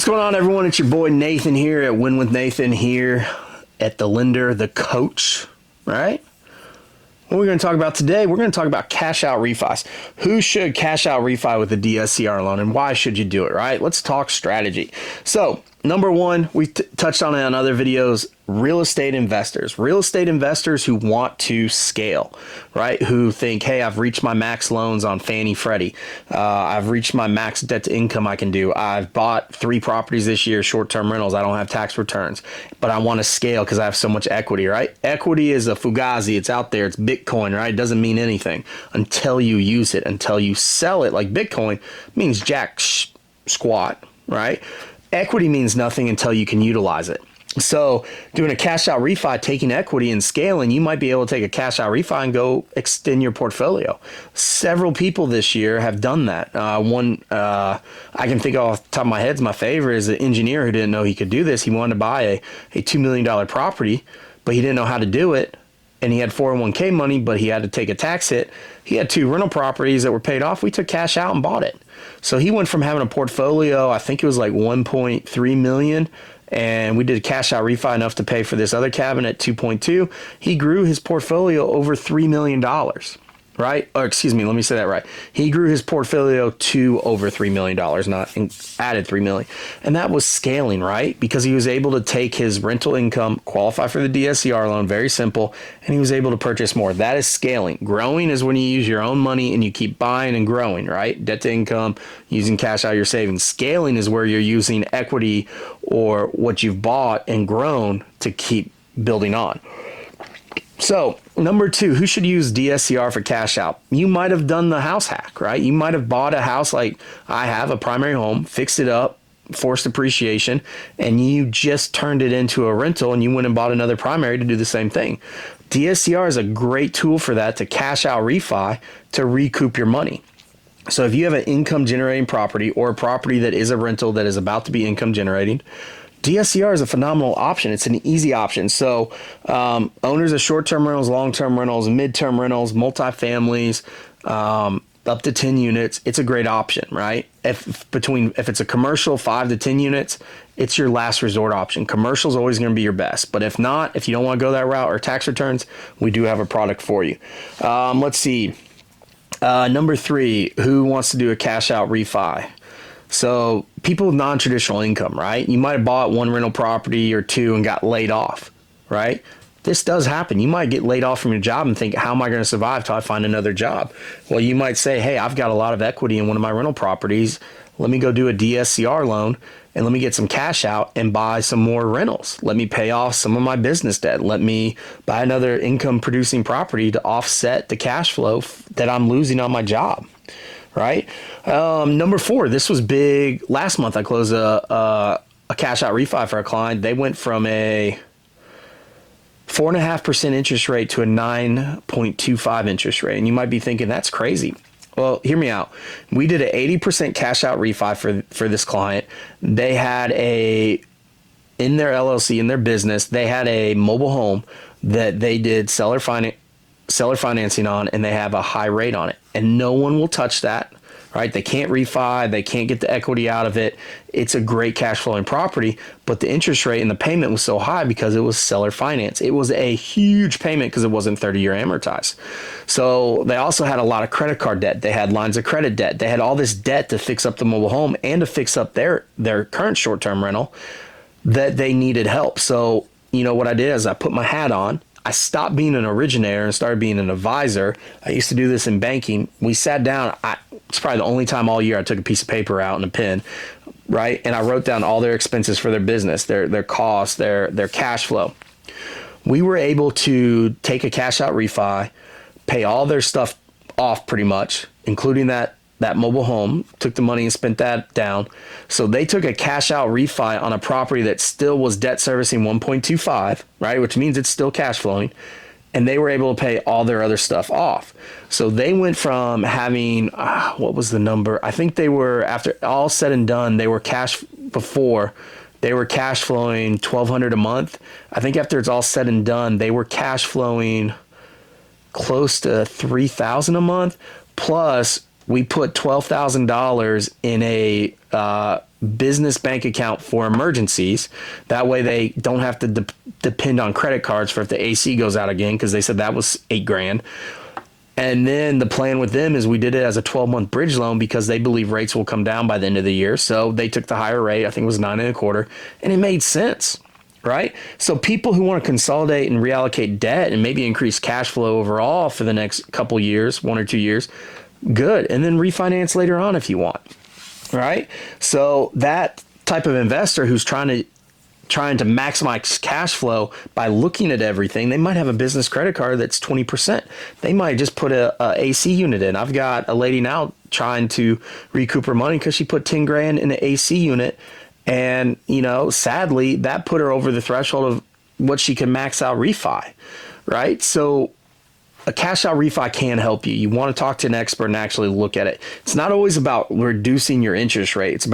going on, everyone? It's your boy Nathan here at Win with Nathan here at the lender, the coach, right? What we're going to talk about today, we're going to talk about cash out refis. Who should cash out refi with a DSCR loan and why should you do it, right? Let's talk strategy. So, number one, we touched on it on other videos, real estate investors. Real estate investors who want to scale, right? Who think, hey, I've reached my max loans on Fannie Freddie. I've reached my max debt to income I can do. I've bought 3 properties this year, short-term rentals. I don't have tax returns, but I want to scale because I have so much equity, right? Equity is a fugazi. It's out there. It's Bitcoin, right? It doesn't mean anything until you use it, until you sell it. Like Bitcoin means jack squat, right? Equity means nothing until you can utilize it. So doing a cash out refi, taking equity and scaling, you might be able to take a cash out refi and go extend your portfolio. Several people this year have done that. One I can think of off the top of my head, my favorite is an engineer who didn't know he could do this. He wanted to buy a $2 million property, but he didn't know how to do it. And he had 401k money, but he had to take a tax hit. He had 2 rental properties that were paid off. We took cash out and bought it. So he went from having a portfolio, I think it was like 1.3 million, and we did a cash out refi enough to pay for this other cabin at 2.2. He grew his portfolio over $3 million. Right? Or excuse me, let me say that right. He grew his portfolio to over $3 million, not added $3 million. And that was scaling, right? Because he was able to take his rental income, qualify for the DSCR loan, very simple, and he was able to purchase more. That is scaling. Growing is when you use your own money and you keep buying and growing, right? Debt to income, using cash out of your savings. Scaling is where you're using equity or what you've bought and grown to keep building on. So, number 2, who should use DSCR for cash out? You might have done the house hack, right? You might have bought a house like I have, a primary home, fixed it up, forced appreciation, and you just turned it into a rental and you went and bought another primary to do the same thing. DSCR is a great tool for that, to cash out refi to recoup your money. So if you have an income generating property or a property that is a rental that is about to be income generating, DSCR is a phenomenal option. It's an easy option. So owners of short-term rentals, long-term rentals, mid-term rentals, multifamilies, up to 10 units, it's a great option, right? If it's a commercial 5 to 10 units, it's your last resort option. Commercial is always going to be your best. But if not, if you don't want to go that route or tax returns, we do have a product for you. Let's see. Number 3, who wants to do a cash out refi? So people with non-traditional income, right? You might have bought 1 rental property or 2 and got laid off, right? This does happen. You might get laid off from your job and think, how am I going to survive till I find another job? Well, you might say, hey, I've got a lot of equity in one of my rental properties. Let me go do a DSCR loan and let me get some cash out and buy some more rentals. Let me pay off some of my business debt. Let me buy another income producing property to offset the cash flow that I'm losing on my job. Right? Number 4, this was big. Last month, I closed a cash out refi for a client. They went from a 4.5% interest rate to a 9.25 interest rate. And you might be thinking, that's crazy. Well, hear me out. We did an 80% cash out refi for this client. They had in their LLC, in their business, they had a mobile home that they did seller financing on, and they have a high rate on it, and no one will touch that, right? They can't refi, they can't get the equity out of it. It's a great cash flowing property, but the interest rate and the payment was so high because it was seller finance. It was a huge payment because it wasn't 30-year amortized. So they also had a lot of credit card debt. They had lines of credit debt. They had all this debt to fix up the mobile home and to fix up their current short-term rental that they needed help. So, you know what I did is I put my hat on. I stopped being an originator and started being an advisor. I used to do this in banking. We sat down. It's probably the only time all year I took a piece of paper out and a pen, right? And I wrote down all their expenses for their business, their costs, their cash flow. We were able to take a cash out refi, pay all their stuff off pretty much, including that mobile home, took the money and spent that down. So they took a cash out refi on a property that still was debt servicing 1.25, right? Which means it's still cash flowing. And they were able to pay all their other stuff off. So they went from having, what was the number? I think they were, after all said and done, they were cash flowing $1,200 a month. I think after it's all said and done, they were cash flowing close to $3,000 a month. Plus, we put $12,000 in a business bank account for emergencies. That way they don't have to depend on credit cards for if the AC goes out again, because they said that was $8,000. And then the plan with them is we did it as a 12-month bridge loan because they believe rates will come down by the end of the year. So they took the higher rate. I think it was 9.25%, and it made sense, right? So people who want to consolidate and reallocate debt and maybe increase cash flow overall for the next couple years, 1 or 2 years, good. And then refinance later on if you want, right? So that type of investor who's trying to maximize cash flow by looking at everything, they might have a business credit card that's 20%. They might just put a AC unit in. I've got a lady now trying to recoup her money because she put 10 grand in an AC unit. And, sadly, that put her over the threshold of what she can max out refi, right? So a cash out refi can help you. You want to talk to an expert and actually look at it. It's not always about reducing your interest rate. It's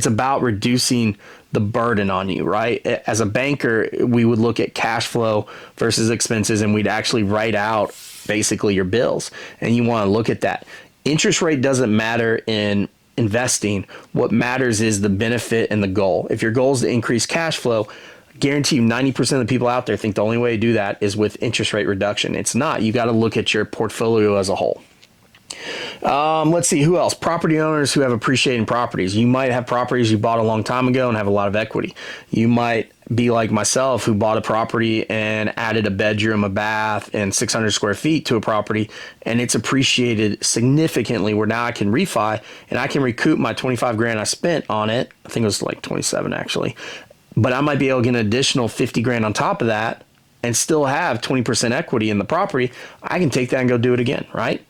about reducing the burden on you, right? As a banker, we would look at cash flow versus expenses, and we'd actually write out basically your bills. And you want to look at that. Interest rate doesn't matter in investing. What matters is the benefit and the goal. If your goal is to increase cash flow, I guarantee you 90% of the people out there think the only way to do that is with interest rate reduction. It's not. You got to look at your portfolio as a whole. Let's see, who else? Property owners who have appreciating properties. You might have properties you bought a long time ago and have a lot of equity. You might be like myself, who bought a property and added a bedroom, a bath, and 600 square feet to a property, and it's appreciated significantly, where now I can refi and I can recoup my 25 grand I spent on it. I think it was like 27 actually, but I might be able to get an additional 50 grand on top of that and still have 20% equity in the property. I can take that and go do it again, right?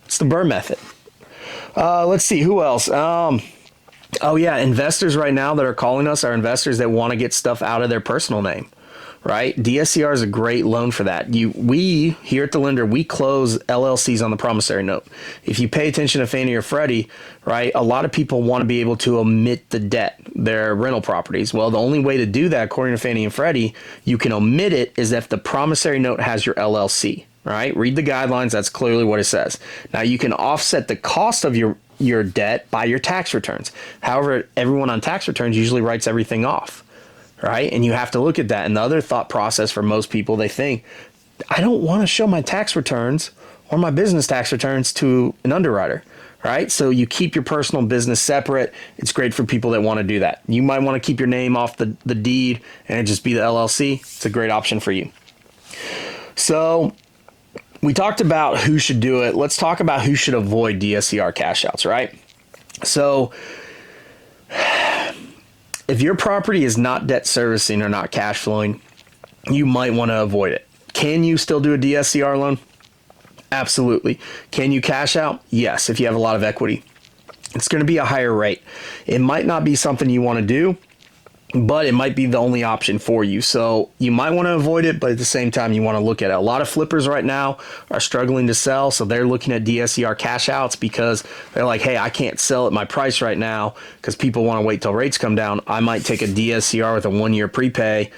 It's the Burr method. Let's see, who else? Oh yeah, investors right now that are calling us are investors that want to get stuff out of their personal name, right? DSCR is a great loan for that. We here at the lender, we close LLCs on the promissory note. If you pay attention to Fannie or Freddie, right, a lot of people want to be able to omit the debt, their rental properties. Well, the only way to do that, according to Fannie and Freddie, you can omit it is if the promissory note has your LLC. Right? Read the guidelines. That's clearly what it says. Now you can offset the cost of your debt by your tax returns. However, everyone on tax returns usually writes everything off, right? And you have to look at that. And the other thought process for most people, they think, I don't want to show my tax returns or my business tax returns to an underwriter, right? So you keep your personal business separate. It's great for people that want to do that. You might want to keep your name off the deed and it just be the LLC. It's a great option for you. So we talked about who should do it. Let's talk about who should avoid DSCR cash outs, right? So if your property is not debt servicing or not cash flowing, you might want to avoid it. Can you still do a DSCR loan? Absolutely. Can you cash out? Yes, if you have a lot of equity. It's going to be a higher rate. It might not be something you want to do, but it might be the only option for you. So you might want to avoid it, but at the same time, you want to look at it. A lot of flippers right now are struggling to sell. So they're looking at DSCR cash outs because they're like, hey, I can't sell at my price right now because people want to wait till rates come down. I might take a DSCR with a 1-year prepay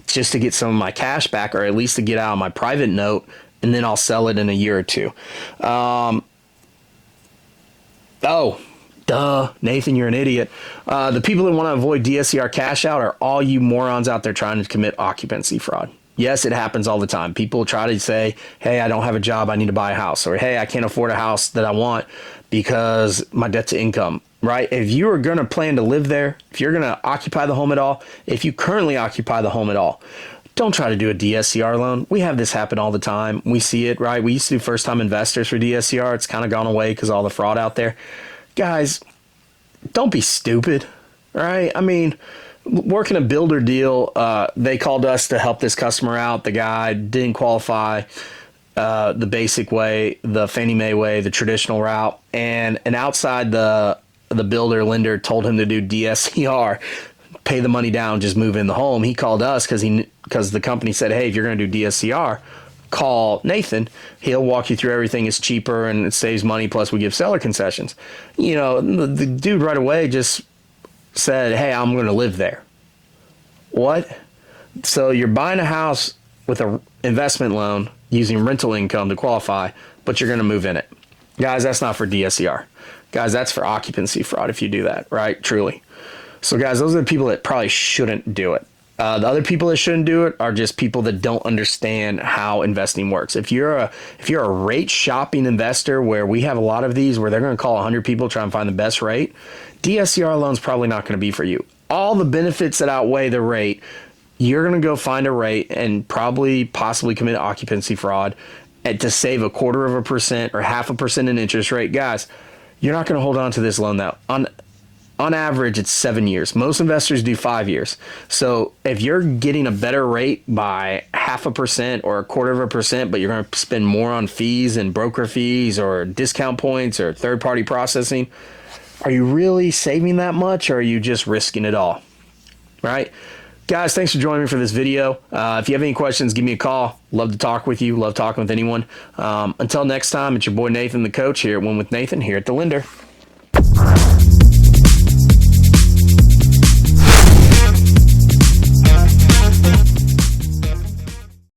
just to get some of my cash back, or at least to get out of my private note, and then I'll sell it in a year or two. Nathan, you're an idiot. The people that want to avoid DSCR cash out are all you morons out there trying to commit occupancy fraud. Yes, it happens all the time. People try to say, hey, I don't have a job, I need to buy a house. Or, hey, I can't afford a house that I want because my debt to income, right? If you are going to plan to live there, if you're going to occupy the home at all, if you currently occupy the home at all, don't try to do a DSCR loan. We have this happen all the time. We see it, right? We used to do first-time investors for DSCR. It's kind of gone away because of all the fraud out there. Guys, don't be stupid, right? I mean, working a builder deal, they called us to help this customer out. The guy didn't qualify the basic way, the Fannie Mae way, the traditional route, and outside the builder lender told him to do DSCR, pay the money down, just move in the home. He called us because the company said, hey, if you're going to do DSCR, call Nathan. He'll walk you through everything. It's cheaper and it saves money. Plus we give seller concessions. You know, the dude right away just said, hey, I'm going to live there. What? So you're buying a house with an investment loan using rental income to qualify, but you're going to move in it. Guys, that's not for DSCR. Guys, that's for occupancy fraud if you do that, right? Truly. So guys, those are the people that probably shouldn't do it. The other people that shouldn't do it are just people that don't understand how investing works. If you're a rate shopping investor, where we have a lot of these, where they're going to call 100 people try and find the best rate, DSCR loan's probably not going to be for you. All the benefits that outweigh the rate, you're going to go find a rate and possibly commit occupancy fraud and to save 0.25% or 0.5% in interest rate. Guys, you're not going to hold on to this loan that on average, it's 7 years. Most investors do 5 years. So if you're getting a better rate by 0.5% or 0.25%, but you're going to spend more on fees and broker fees or discount points or third-party processing, are you really saving that much, or are you just risking it all? Right? Guys, thanks for joining me for this video. If you have any questions, give me a call. Love to talk with you. Love talking with anyone. Until next time, it's your boy Nathan, the coach, here at Win with Nathan here at the Lender.